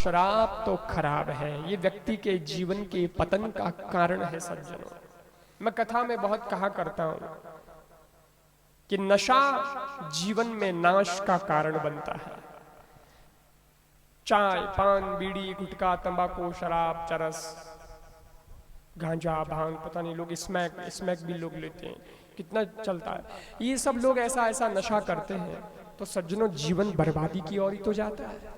शराब तो खराब है, ये व्यक्ति के जीवन के पतन का कारण है सज्जनों। मैं कथा में बहुत कहा करता हूं कि नशा जीवन में नाश का कारण बनता है। चाय, पान, बीड़ी, गुटखा, तंबाकू, शराब, चरस, गांजा, भांग, पता नहीं लोग स्मैक भी लोग लेते हैं, कितना चलता है। ये सब लोग ऐसा ऐसा नशा करते हैं तो सज्जनों जीवन बर्बादी की ओर ही तो जाता है।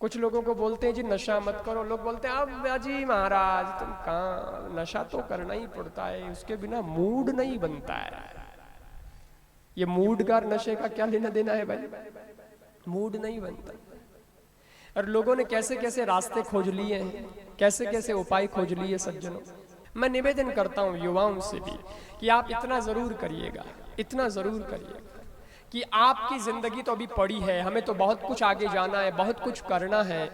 कुछ लोगों को बोलते हैं जी नशा मत करो, लोग बोलते हैं अब जी महाराज तुम कहाँ, नशा तो करना ही पड़ता है, उसके बिना मूड नहीं बनता है। ये मूडगार नशे का क्या लेना देना है भाई, मूड नहीं बनता। और लोगों ने कैसे कैसे रास्ते खोज लिए हैं, कैसे कैसे उपाय खोज लिए सज्जनों। मैं निवेदन करता हूं युवाओं से भी कि आप इतना जरूर करिएगा, इतना जरूर करिएगा कि आपकी जिंदगी तो अभी पड़ी है, हमें तो बहुत कुछ आगे जाना है, बहुत कुछ करना है,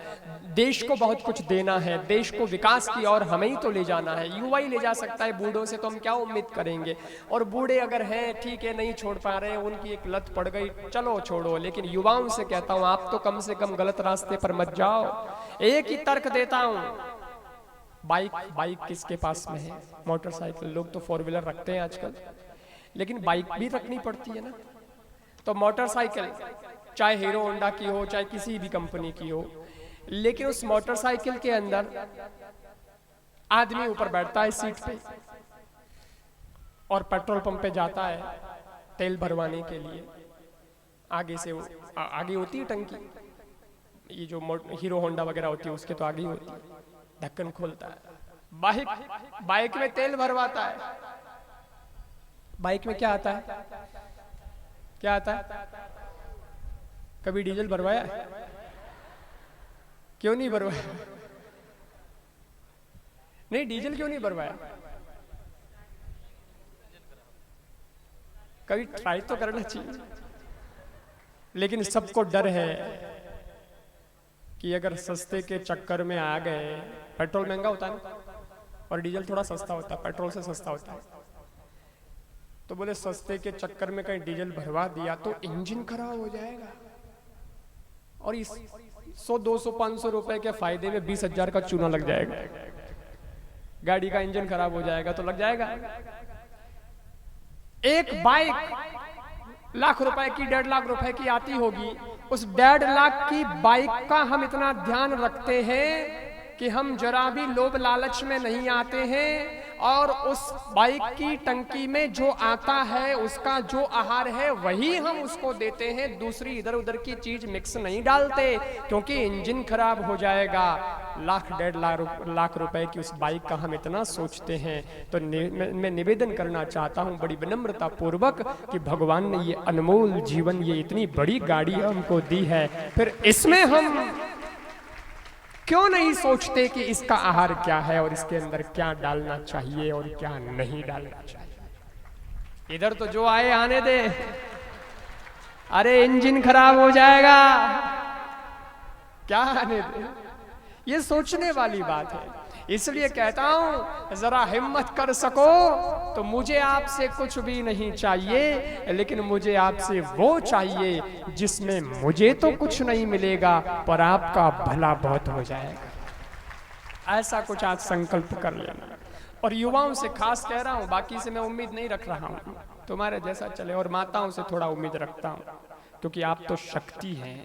देश को बहुत कुछ देना है, देश को विकास की ओर हमें ही तो ले जाना है। युवा ही ले जा सकता है, बूढ़ों से तो हम क्या उम्मीद करेंगे। और बूढ़े अगर हैं ठीक है नहीं छोड़ पा रहे हैं, उनकी एक लत पड़ गई, चलो छोड़ो, लेकिन युवाओं से कहता हूं आप तो कम से कम गलत रास्ते पर मत जाओ। एक ही तर्क देता हूं, बाइक किसके पास में है, मोटरसाइकिल, लोग तो फोर व्हीलर रखते हैं आजकल, लेकिन बाइक भी रखनी पड़ती है ना। तो मोटरसाइकिल चाहे हीरो होंडा की हो, चाहे किसी भी कंपनी की हो, लेकिन उस मोटरसाइकिल के अंदर आदमी ऊपर बैठता है सीट पे और पेट्रोल पंप पे जाता है तेल भरवाने के लिए। आगे से आगे होती है टंकी, ये जो हीरो होंडा वगैरह होती है उसके तो आगे ही होती है, ढक्कन खोलता है, बाइक में तेल भरवाता है। बाइक में क्या आता है, क्या आता है, कभी डीजल भरवाया, क्यों नहीं भरवाया, नहीं डीजल क्यों नहीं भरवाया, कभी ट्राई तो करना चाहिए। लेकिन सबको डर है कि अगर सस्ते के चक्कर में आ गए, पेट्रोल महंगा होता है ना और डीजल थोड़ा सस्ता होता है, पेट्रोल से सस्ता होता है, तो बोले सस्ते के चक्कर में कहीं डीजल भरवा दिया तो इंजन खराब हो जाएगा, और इस 100, 200, 500 रुपए के फायदे में 20,000 का चूना लग जाएगा, गाड़ी का इंजन खराब हो जाएगा तो लग जाएगा। एक बाइक लाख रुपए की, 1.5 लाख रुपए की आती होगी, उस 1.5 लाख की बाइक का हम इतना ध्यान रखते हैं कि हम जरा भी लोभ लालच में नहीं आते हैं, और उस बाइक की टंकी में जो आता है उसका जो आहार है वही हम उसको देते हैं, दूसरी इधर उधर की चीज मिक्स नहीं डालते, क्योंकि इंजन खराब हो जाएगा। लाख 1.5 लाख रुपए की उस बाइक का हम इतना सोचते हैं। तो मैं निवेदन करना चाहता हूं बड़ी विनम्रता पूर्वक कि भगवान ने ये अनमोल जीवन, ये इतनी बड़ी गाड़ी हमको दी है, फिर इसमें हम क्यों नहीं सोचते कि इसका आहार क्या है और इसके अंदर क्या डालना चाहिए और क्या नहीं डालना चाहिए। इधर तो जो आए आने दे, अरे इंजन खराब हो जाएगा, क्या आने दे, ये सोचने वाली बात है। इसलिए कहता हूं जरा हिम्मत कर सको तो मुझे आपसे कुछ भी नहीं चाहिए, लेकिन मुझे आपसे वो चाहिए जिसमें मुझे तो कुछ नहीं मिलेगा पर आपका भला बहुत हो जाएगा। ऐसा कुछ आज संकल्प कर लेना। और युवाओं से खास कह रहा हूं, बाकी से मैं उम्मीद नहीं रख रहा हूं, तुम्हारे जैसा चले, और माताओं से थोड़ा उम्मीद रखता हूं, क्योंकि आप तो शक्ति हैं,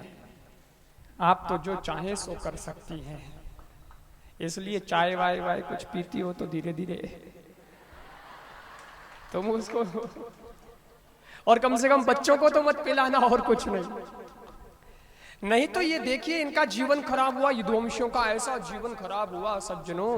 आप तो जो चाहे सो कर सकती हैं। इसलिए चाय वाय कुछ पीती हो तो धीरे धीरे तुम उसको, और कम से कम बच्चों को तो मत पिलाना, और कुछ नहीं तो ये देखिए इनका जीवन खराब हुआ, यदुवंशियों का ऐसा जीवन खराब हुआ सज्जनों।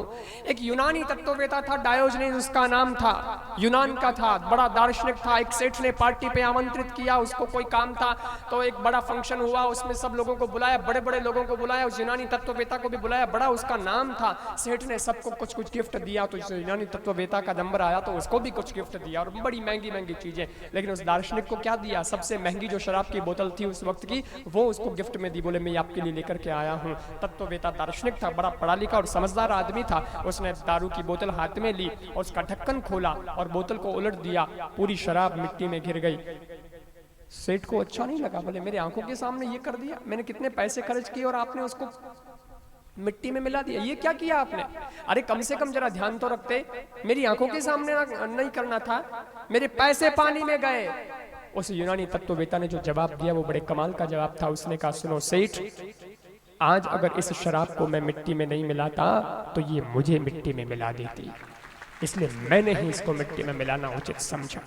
एक यूनानी तत्ववेता था डायोजनीस, उसका नाम था, यूनान का था, बड़ा दार्शनिक था। एक सेठ ने पार्टी पे आमंत्रित किया, उसको कोई काम था, तो एक बड़ा फंक्शन हुआ, उसमें सब लोगों को बुलाया, बड़े बड़े लोगों को बुलाया, उस यूनानी तत्ववेता को भी बुलाया, बड़ा उसका नाम था। सेठ ने सबको कुछ कुछ गिफ्ट दिया, तो इस यूनानी तत्ववेता का नंबर आया तो उसको भी कुछ गिफ्ट दिया, और बड़ी महंगी महंगी चीजें। लेकिन उस दार्शनिक को क्या दिया, सबसे महंगी जो शराब की बोतल थी उस वक्त की, वो उसको गिफ्ट में दी। बोले मैं आपके लिए लेकर के आया हूँ। तत्ववेता दार्शनिक था, बड़ा पढ़ा लिखा और समझदार आदमी था। उसने दारू की बोतल हाथ में ली और उसका ढक्कन खोला और बोतल को उलट दिया, पूरी शराब मिट्टी में गिर गई। सेठ को अच्छा नहीं लगा, बोले मेरे आंखों के सामने ये कर दिया, मैंने कितने पैसे खर्च किए और आपने उसको मिट्टी में मिला दिया, ये क्या किया आपने? अरे कम से कम जरा ध्यान तो रखते, मेरी आंखों के सामने नहीं करना था, मेरे पैसे पानी में गए। उस यूनानी तत्ववेत्ता ने जो जवाब दिया वो बड़े कमाल का जवाब था। उसने कहा सुनो सेठ, आज अगर इस शराब को मैं मिट्टी में नहीं मिलाता तो ये मुझे मिट्टी में मिला देती, इसलिए मैंने ही इसको मिट्टी में मिलाना उचित समझा।